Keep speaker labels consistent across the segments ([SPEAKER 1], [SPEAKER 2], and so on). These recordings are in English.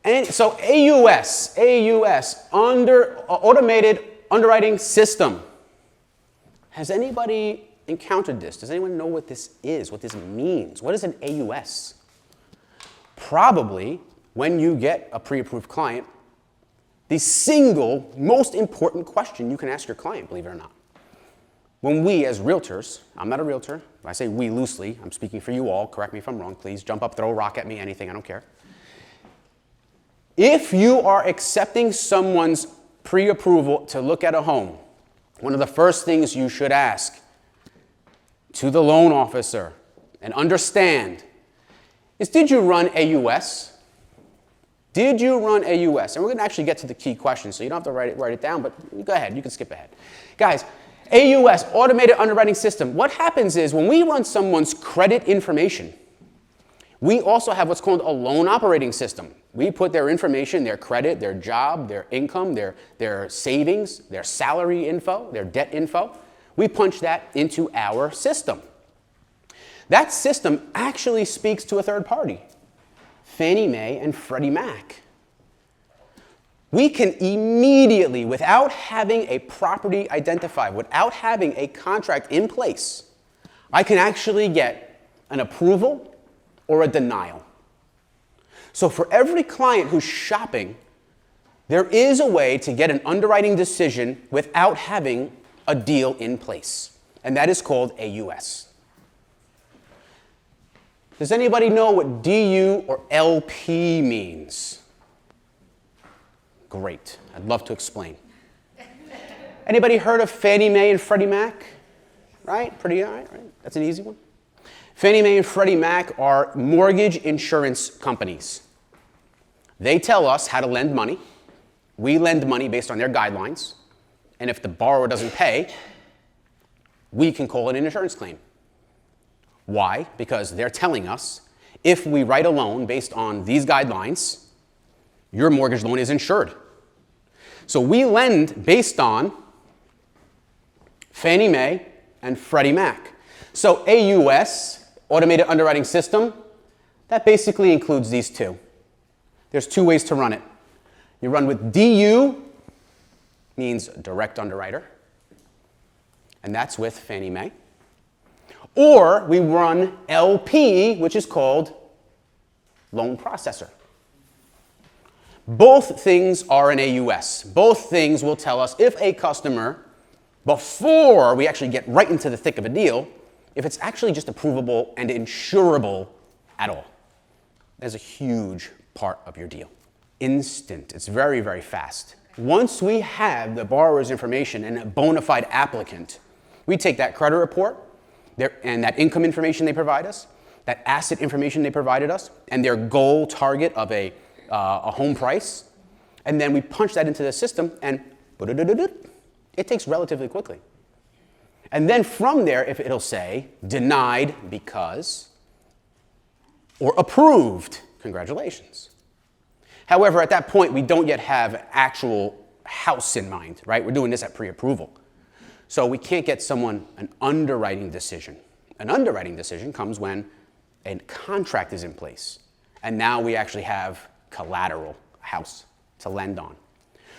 [SPEAKER 1] And so AUS, automated underwriting system. Has anybody encountered this? Does anyone know what this is, what this means? What is an AUS? Probably when you get a pre-approved client, the single most important question you can ask your client, believe it or not. When we as realtors, I'm not a realtor, I say we loosely, I'm speaking for you all, correct me if I'm wrong, please jump up, throw a rock at me, anything, I don't care. If you are accepting someone's pre-approval to look at a home, one of the first things you should ask to the loan officer and understand is, did you run AUS? Did you run AUS? And we're going to actually get to the key question, so you don't have to write it down, but go ahead, you can skip ahead. Guys, AUS, automated underwriting system. What happens is when we run someone's credit information, we also have what's called a loan operating system. We put their information, their credit, their job, their income, their savings, their salary info, their debt info. We punch that into our system. That system actually speaks to a third party, Fannie Mae and Freddie Mac. We can immediately, without having a property identified, without having a contract in place, I can actually get an approval or a denial. So for every client who's shopping, there is a way to get an underwriting decision without having a deal in place, and that is called AUS. Does anybody know what DU or LP means? Great, I'd love to explain. Anybody heard of Fannie Mae and Freddie Mac? Right, right? That's an easy one. Fannie Mae and Freddie Mac are mortgage insurance companies. They tell us how to lend money. We lend money based on their guidelines. And if the borrower doesn't pay, we can call it an insurance claim. Why? Because they're telling us if we write a loan based on these guidelines, your mortgage loan is insured. So we lend based on Fannie Mae and Freddie Mac. So AUS, automated underwriting system, that basically includes these two. There's two ways to run it. You run with DU, means direct underwriter, and that's with Fannie Mae. Or we run LP, which is called loan processor. Both things are an AUS. Both things will tell us if a customer, before we actually get right into the thick of a deal, if it's actually just approvable and insurable at all. That's a huge part of your deal. Instant. It's very, very fast. Once we have the borrower's information and a bona fide applicant, we take that credit report and that income information they provide us, that asset information they provided us, and their goal target of a home price, and then we punch that into the system, and it takes relatively quickly. And then from there, if it'll say denied because, or approved, congratulations. However, at that point, we don't yet have actual house in mind, right? We're doing this at pre-approval. So we can't get someone an underwriting decision. An underwriting decision comes when a contract is in place. And now we actually have collateral, house, to lend on.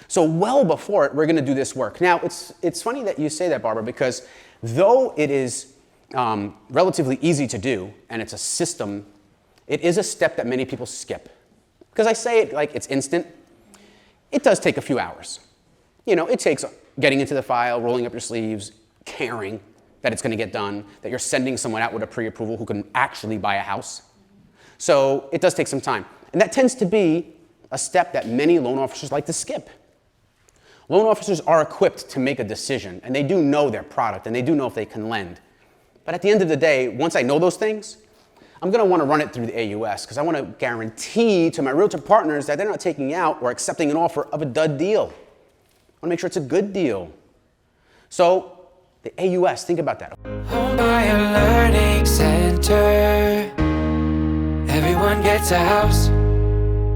[SPEAKER 1] So well before it, we're going to do this work. Now, it's funny that you say that, Barbara, because though it is relatively easy to do, and it's a system, it is a step that many people skip. Because I say it like it's instant. It does take a few hours. You know, it takes getting into the file, rolling up your sleeves, caring that it's going to get done, that you're sending someone out with a pre-approval who can actually buy a house. So it does take some time. And that tends to be a step that many loan officers like to skip. Loan officers are equipped to make a decision, and they do know their product, and they do know if they can lend. But at the end of the day, once I know those things, I'm going to want to run it through the AUS because I want to guarantee to my realtor partners that they're not taking out or accepting an offer of a dud deal. I want to make sure it's a good deal. So the AUS, think about that.
[SPEAKER 2] Home Buyer Learning Center. Everyone gets a house.